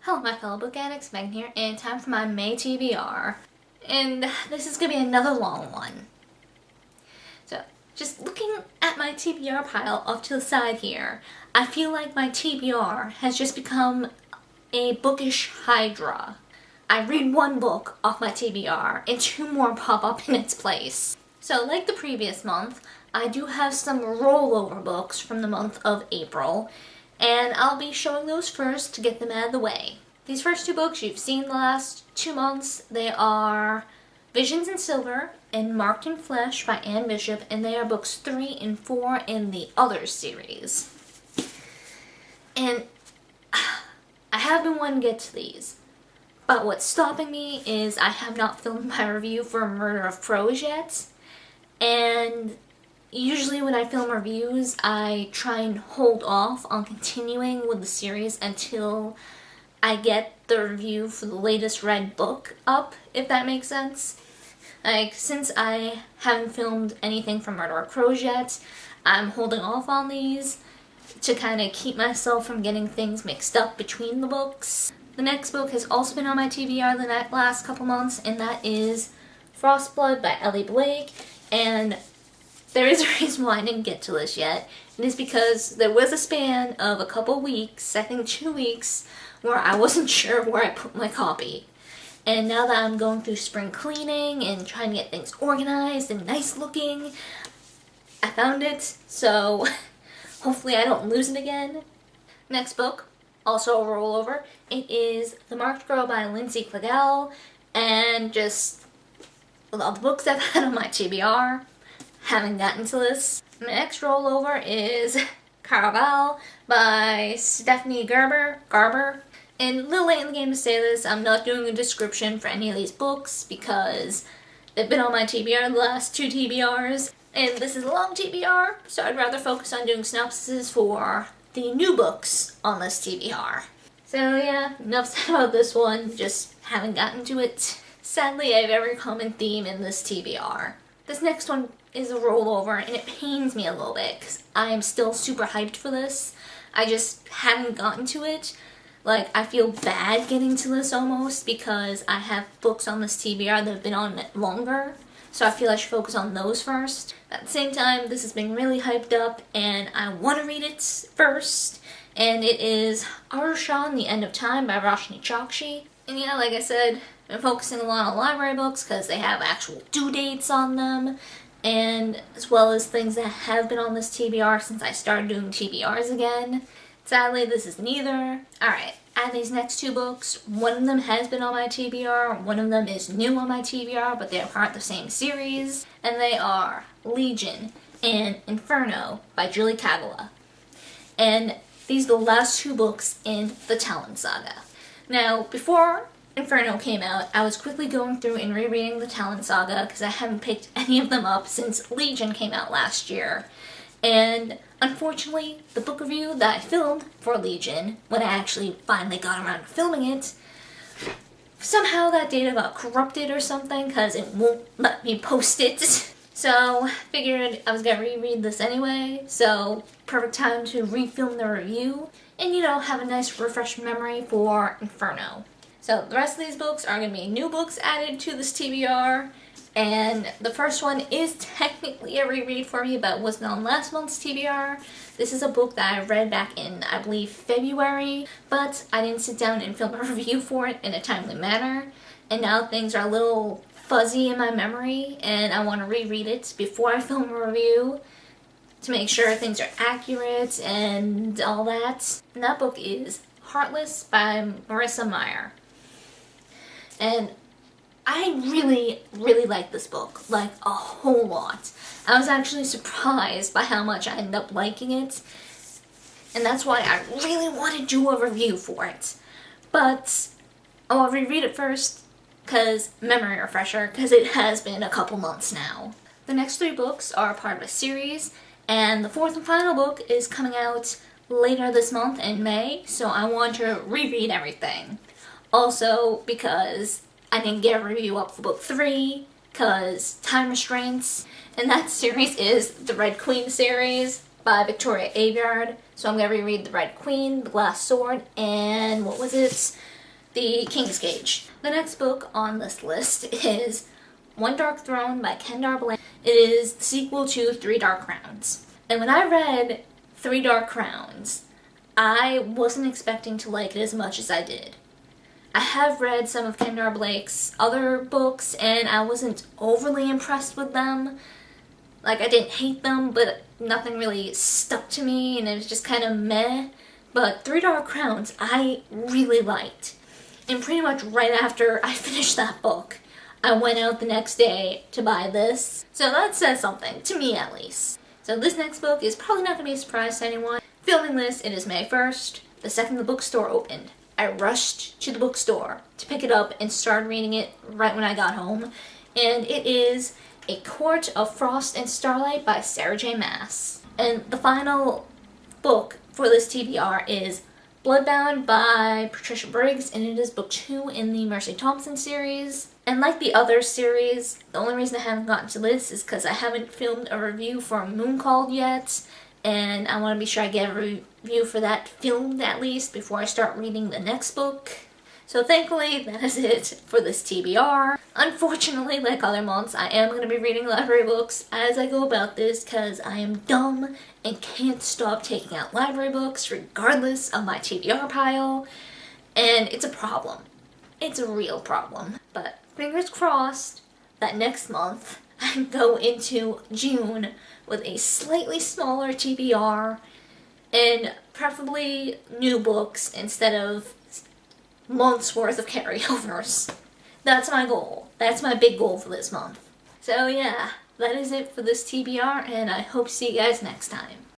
Hello my fellow book addicts, Megan here, and time for my May TBR. And this is going to be another long one. So, just looking at my TBR pile off to the side here, I feel like my TBR has just become a bookish hydra. I read one book off my TBR and two more pop up in its place. So like the previous month, I do have some rollover books from the month of April, and I'll be showing those first to get them out of the way. These first two books you've seen the last 2 months. They are Visions in Silver and Marked in Flesh by Anne Bishop, and they are books 3 and 4 in the Others series. And I have been wanting to get to these, but what's stopping me is I have not filmed my review for Murder of Crows yet, and usually when I film reviews, I try and hold off on continuing with the series until I get the review for the latest read book up, if that makes sense. Like, since I haven't filmed anything from Murder of Crows yet, I'm holding off on these to kind of keep myself from getting things mixed up between the books. The next book has also been on my TBR the last couple months, and that is Frostblood by Ellie Blake, and there is a reason why I didn't get to this yet. It is because there was a span of a couple weeks, I think 2 weeks, where I wasn't sure where I put my copy. And now that I'm going through spring cleaning and trying to get things organized and nice looking, I found it, so hopefully I don't lose it again. Next book, also a rollover. It is The Marked Girl by Lindsay Clegel, and just with all the books I've had on my TBR, haven't gotten to this. My next rollover is Caraval by Stephanie Garber. And a little late in the game to say this, I'm not doing a description for any of these books because they've been on my TBR the last 2 TBRs, and this is a long TBR, so I'd rather focus on doing synopsises for the new books on this TBR. So yeah, enough said about this one, just haven't gotten to it. Sadly, I have every common theme in this TBR. This next one is a rollover, and it pains me a little bit because I am still super hyped for this. I just haven't gotten to it. Like, I feel bad getting to this almost because I have books on this TBR that have been on it longer, so I feel I should focus on those first. At the same time, this has been really hyped up, and I want to read it first, and it is Arushan, The End of Time by Roshni Chokshi. And yeah, like I said, I'm focusing a lot on library books because they have actual due dates on them, and as well as things that have been on this TBR since I started doing TBRs again. Sadly, this is neither. Alright, out of these next 2 books, one of them has been on my TBR, one of them is new on my TBR, but they are part of the same series, and they are Legion and Inferno by Julie Kagala. And these are the last 2 books in the Talon Saga. Now, before Inferno came out, I was quickly going through and rereading the Talon Saga because I haven't picked any of them up since Legion came out last year. And unfortunately, the book review that I filmed for Legion, when I actually finally got around to filming it, somehow that data got corrupted or something because it won't let me post it. So, figured I was gonna reread this anyway, so perfect time to refilm the review and, you know, have a nice refreshed memory for Inferno. So, the rest of these books are gonna be new books added to this TBR. And the first one is technically a reread for me, but wasn't on last month's TBR. This is a book that I read back in, I believe, February, but I didn't sit down and film a review for it in a timely manner. And now things are a little fuzzy in my memory, and I want to reread it before I film a review to make sure things are accurate and all that. And that book is Heartless by Marissa Meyer. And I really, really like this book, like a whole lot. I was actually surprised by how much I ended up liking it, and that's why I really want to do a review for it. But I'll reread it first, because memory refresher, because it has been a couple months now. The next 3 books are part of a series, and the 4th and final book is coming out later this month in May, so I want to reread everything. Also, because I didn't get a review up for book 3 because time restraints, and that series is the Red Queen series by Victoria Aveyard. So I'm going to reread The Red Queen, The Glass Sword, and what was it? The King's Cage. The next book on this list is One Dark Throne by Kendar Bland. It is the sequel to Three Dark Crowns. And when I read Three Dark Crowns, I wasn't expecting to like it as much as I did. I have read some of Kendar Blake's other books, and I wasn't overly impressed with them. Like, I didn't hate them, but nothing really stuck to me, and it was just kind of meh. But Three Dark Crowns, I really liked. And pretty much right after I finished that book, I went out the next day to buy this. So that says something, to me at least. So this next book is probably not going to be a surprise to anyone. Filming this, it is May 1st, the second the bookstore opened. I rushed to the bookstore to pick it up and started reading it right when I got home. And it is A Court of Frost and Starlight by Sarah J. Maas. And the final book for this TBR is Bloodbound by Patricia Briggs, and it is book 2 in the Mercy Thompson series. And like the other series, the only reason I haven't gotten to this is because I haven't filmed a review for Mooncalled yet, and I want to be sure I get a review for that filmed at least before I start reading the next book. So thankfully, that is it for this TBR. Unfortunately, like other months, I am going to be reading library books as I go about this because I am dumb and can't stop taking out library books regardless of my TBR pile. And it's a problem. It's a real problem. But fingers crossed that next month I can go into June with a slightly smaller TBR and preferably new books instead of months worth of carryovers. That's my goal. That's my big goal for this month. So yeah, that is it for this TBR, and I hope to see you guys next time.